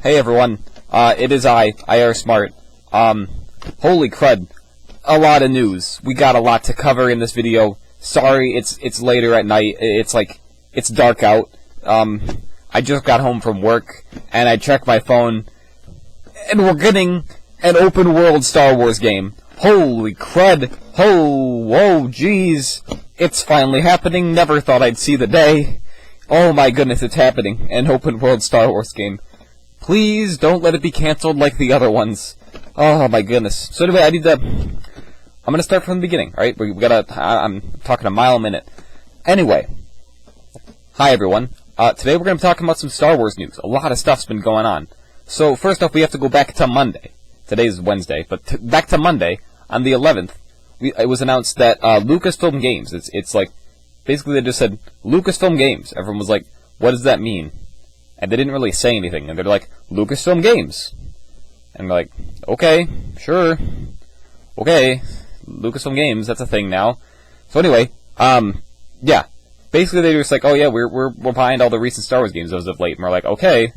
Hey everyone, it is IR Smart. Holy crud, a lot of news. We got a lot to cover in this video. Sorry, it's later at night. It's dark out. I just got home from work, and I checked my phone, and we're getting an open world Star Wars game. Holy crud. Whoa, jeez. It's finally happening. Never thought I'd see the day. Oh my goodness, it's happening. An open world Star Wars game. Please don't let it be cancelled like the other ones. Oh my goodness. So anyway, I'm gonna start from the beginning, alright? I'm talking a mile a minute. Anyway. Hi everyone. Today we're gonna be talking about some Star Wars news. A lot of stuff's been going on. So first off, we have to go back to Monday. Today's Wednesday, but back to Monday, on the 11th, it was announced that Lucasfilm Games, it's like, basically they just said, Lucasfilm Games. Everyone was like, what does that mean? And they didn't really say anything, and they're like, Lucasfilm Games. And we're like, okay, sure. Okay, Lucasfilm Games, that's a thing now. So anyway, yeah. Basically they were just like, oh yeah, we're behind all the recent Star Wars games as of late. And we're like, okay,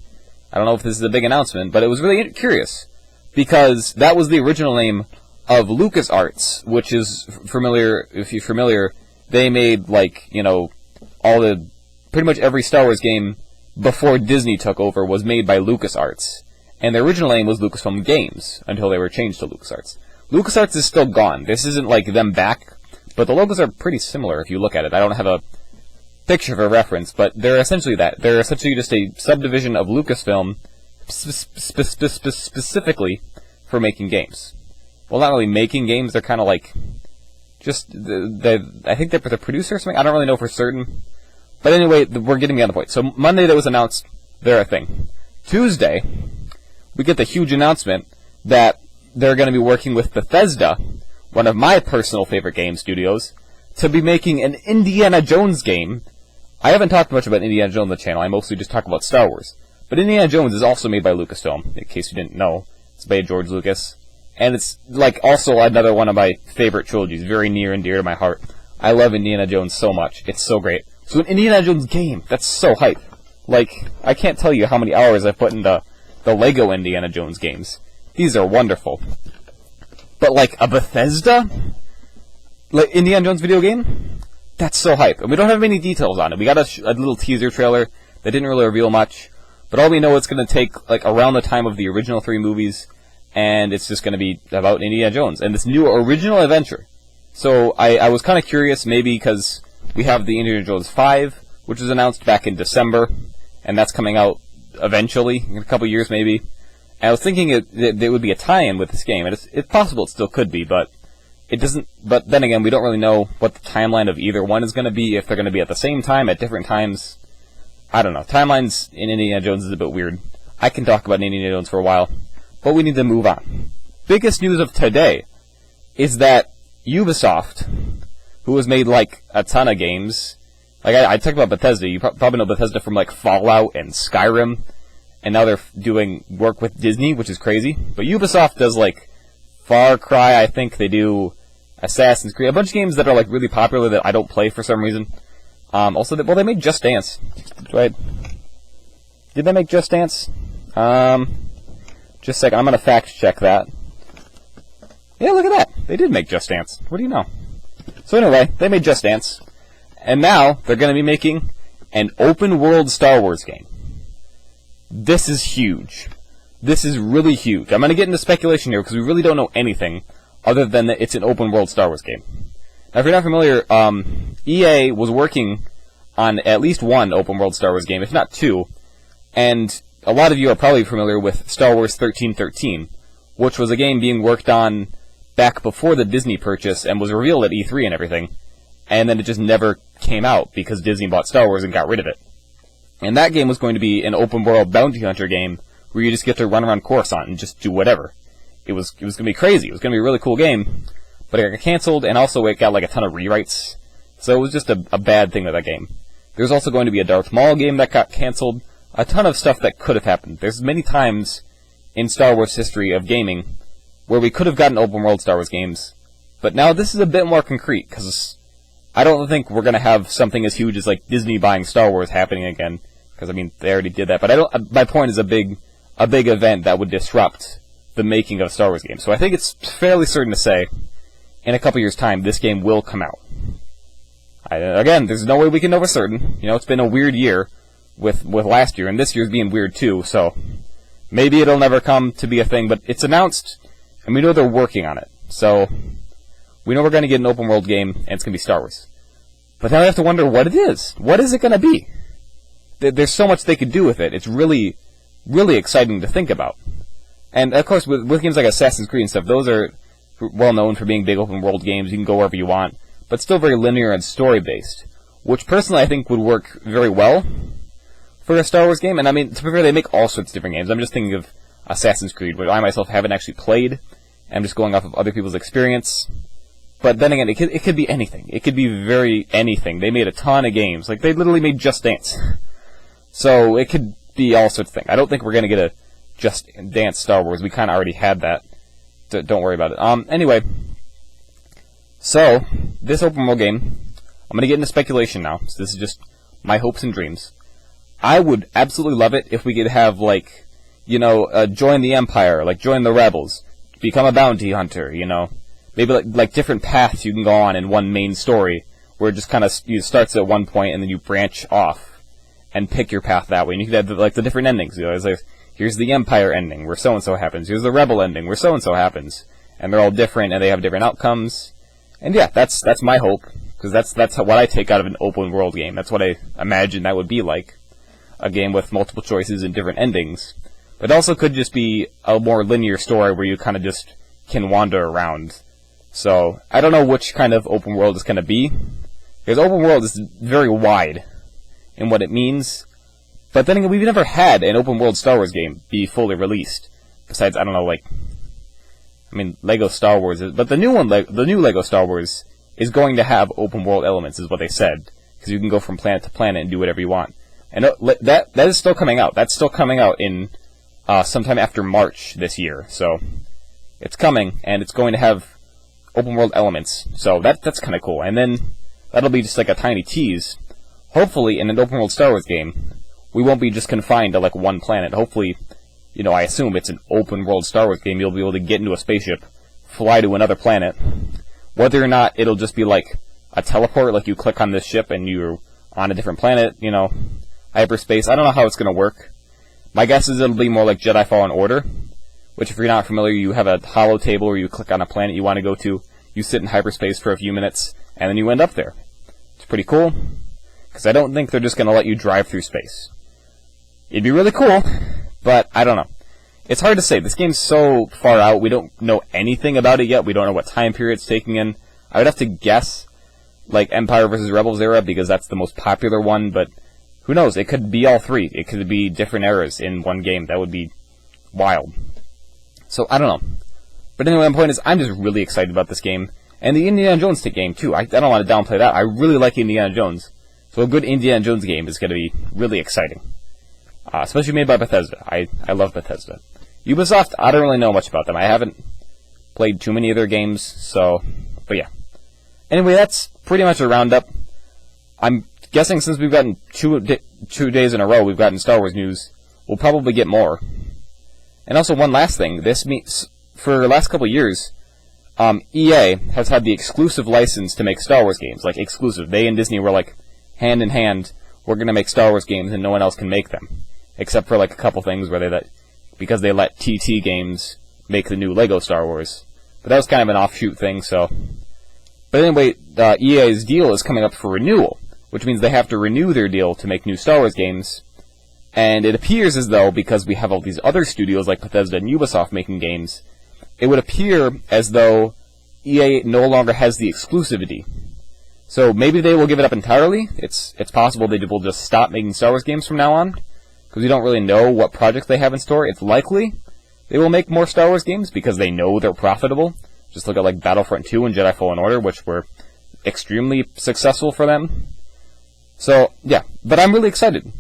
I don't know if this is a big announcement, but it was really curious. Because that was the original name of LucasArts, which is familiar, if you're familiar, they made, like, you know, pretty much every Star Wars game before Disney took over was made by LucasArts. And their original name was Lucasfilm Games, until they were changed to LucasArts. LucasArts is still gone. This isn't like them back, but the logos are pretty similar if you look at it. I don't have a picture for reference, but they're essentially that. They're essentially just a subdivision of Lucasfilm, specifically for making games. Well, not really making games, they're kind of like, just, I think they're the producer or something, I don't really know for certain. But anyway, we're getting beyond the point. So Monday that was announced, they're a thing. Tuesday, we get the huge announcement that they're going to be working with Bethesda, one of my personal favorite game studios, to be making an Indiana Jones game. I haven't talked much about Indiana Jones on the channel, I mostly just talk about Star Wars. But Indiana Jones is also made by Lucasfilm, in case you didn't know. It's by George Lucas. And it's, like, also another one of my favorite trilogies, very near and dear to my heart. I love Indiana Jones so much. It's so great. So an Indiana Jones game, that's so hype. Like, I can't tell you how many hours I've put into the Lego Indiana Jones games. These are wonderful. But, like, a Bethesda? Like, Indiana Jones video game? That's so hype. And we don't have many details on it. We got a little teaser trailer that didn't really reveal much. But all we know it's going to take, like, around the time of the original 3 movies, and it's just going to be about Indiana Jones and this new original adventure. So I was kind of curious, maybe because we have the Indiana Jones 5, which was announced back in December, and that's coming out eventually, in a couple years maybe. And I was thinking it would be a tie-in with this game, and it's possible it still could be, but it doesn't. But then again, we don't really know what the timeline of either one is going to be, if they're going to be at the same time, at different times. I don't know. Timelines in Indiana Jones is a bit weird. I can talk about Indiana Jones for a while, but we need to move on. Biggest news of today is that Ubisoft, who has made, like, a ton of games, like, I talked about Bethesda. You probably know Bethesda from, like, Fallout and Skyrim, and now they're doing work with Disney, which is crazy. But Ubisoft does, like, Far Cry, I think they do Assassin's Creed, a bunch of games that are, like, really popular that I don't play for some reason. Also, they made Just Dance. Right? Did they make Just Dance? Just a second, I'm gonna fact check that. Yeah, look at that. They did make Just Dance. What do you know? So anyway, they made Just Dance. And now, they're gonna be making an open world Star Wars game. This is huge. This is really huge. I'm gonna get into speculation here, because we really don't know anything, other than that it's an open world Star Wars game. Now, if you're not familiar, EA was working on at least one open world Star Wars game, if not 2, and a lot of you are probably familiar with Star Wars 1313, which was a game being worked on back before the Disney purchase and was revealed at E3 and everything, and then it just never came out because Disney bought Star Wars and got rid of it. And that game was going to be an open world bounty hunter game where you just get to run around Coruscant and just do whatever. It was going to be crazy. It was going to be a really cool game, but it got canceled, and also it got like a ton of rewrites, so it was just a bad thing with that game. There's also going to be a Darth Maul game that got canceled. A ton of stuff that could have happened. There's many times in Star Wars history of gaming where we could have gotten open world Star Wars games, but now this is a bit more concrete, because I don't think we're going to have something as huge as like Disney buying Star Wars happening again, because I mean they already did that. But my point is a big a big event that would disrupt the making of a Star Wars game. So I think it's fairly certain to say, in a couple years' time, this game will come out. Again, there's no way we can know for certain. You know, it's been a weird year with last year, and this year's being weird too, so maybe it'll never come to be a thing, but it's announced, and we know they're working on it. So we know we're going to get an open world game, and it's going to be Star Wars. But now I have to wonder what it is. What is it going to be? There's so much they could do with it. It's really, really exciting to think about. And, of course, with games like Assassin's Creed and stuff, those are well known for being big open world games. You can go wherever you want, but still very linear and story-based, which personally I think would work very well for a Star Wars game. And, I mean, to be fair, they make all sorts of different games. I'm just thinking of Assassin's Creed, which I myself haven't actually played. I'm just going off of other people's experience. But then again, it could be anything. It could be very anything. They made a ton of games. Like, they literally made Just Dance. So it could be all sorts of things. I don't think we're going to get a Just Dance Star Wars. We kind of already had that. Don't worry about it. Anyway, so this open world game, I'm going to get into speculation now. So this is just my hopes and dreams. I would absolutely love it if we could have, like, you know, join the Empire, like join the Rebels, become a bounty hunter, you know. Maybe like different paths you can go on in one main story, where it just kind of starts at one point and then you branch off and pick your path that way. And you could have the different endings. You know, it's like, here's the Empire ending, where so-and-so happens. Here's the Rebel ending, where so-and-so happens. And they're all different, and they have different outcomes. And yeah, that's my hope, because that's what I take out of an open world game. That's what I imagine that would be like. A game with multiple choices and different endings. But it also could just be a more linear story where you kind of just can wander around. So, I don't know which kind of open world it's going to be. Because open world is very wide in what it means. But then again, we've never had an open world Star Wars game be fully released. Besides, I don't know, like, I mean, Lego Star Wars is, but the new Lego Star Wars is going to have open world elements, is what they said. Because you can go from planet to planet and do whatever you want. And that is still coming out. That's still coming out in sometime after March this year. So, it's coming, and it's going to have open world elements. So that's kind of cool. And then that'll be just like a tiny tease. Hopefully, in an open world Star Wars game, we won't be just confined to like one planet. Hopefully, you know, I assume it's an open world Star Wars game. You'll be able to get into a spaceship, fly to another planet. Whether or not it'll just be like a teleport, like you click on this ship and you're on a different planet, you know, hyperspace. I don't know how it's going to work. My guess is it'll be more like Jedi Fallen Order, which, if you're not familiar, you have a holo table where you click on a planet you want to go to, you sit in hyperspace for a few minutes, and then you end up there. It's pretty cool, because I don't think they're just going to let you drive through space. It'd be really cool, but I don't know. It's hard to say. This game's so far out, we don't know anything about it yet. We don't know what time period it's taking in. I would have to guess, like, Empire vs. Rebels era, because that's the most popular one, but who knows? It could be all three. It could be different eras in one game. That would be wild. So, I don't know. But anyway, my point is, I'm just really excited about this game. And the Indiana Jones game, too. I don't want to downplay that. I really like Indiana Jones. So a good Indiana Jones game is going to be really exciting. Especially made by Bethesda. I love Bethesda. Ubisoft, I don't really know much about them. I haven't played too many of their games, so... But yeah. Anyway, that's pretty much a roundup. I'm guessing since we've gotten two days in a row, we've gotten Star Wars news, we'll probably get more. And also, one last thing. This means, for the last couple of years, EA has had the exclusive license to make Star Wars games. Like, exclusive. They and Disney were like, hand in hand, we're going to make Star Wars games and no one else can make them. Except for, like, a couple things where because they let TT Games make the new Lego Star Wars. But that was kind of an offshoot thing, so... But anyway, EA's deal is coming up for renewal, which means they have to renew their deal to make new Star Wars games. And it appears as though, because we have all these other studios like Bethesda and Ubisoft making games, it would appear as though EA no longer has the exclusivity. So maybe they will give it up entirely. It's possible they will just stop making Star Wars games from now on, because we don't really know what projects they have in store. It's likely they will make more Star Wars games because they know they're profitable. Just look at like Battlefront 2 and Jedi Fallen Order, which were extremely successful for them. So, yeah. But I'm really excited.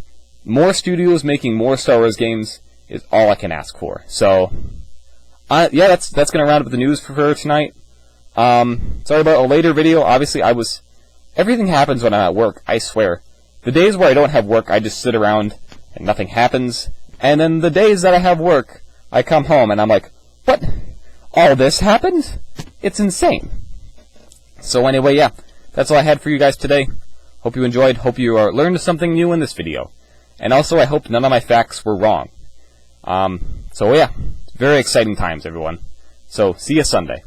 More studios making more Star Wars games is all I can ask for. So, yeah, that's going to round up the news for tonight. Sorry about a later video. Obviously, everything happens when I'm at work, I swear. The days where I don't have work, I just sit around and nothing happens. And then the days that I have work, I come home and I'm like, what? All this happened? It's insane. So anyway, yeah, that's all I had for you guys today. Hope you enjoyed. Hope you learned something new in this video. And also, I hope none of my facts were wrong. So yeah, very exciting times, everyone. So, see you Sunday.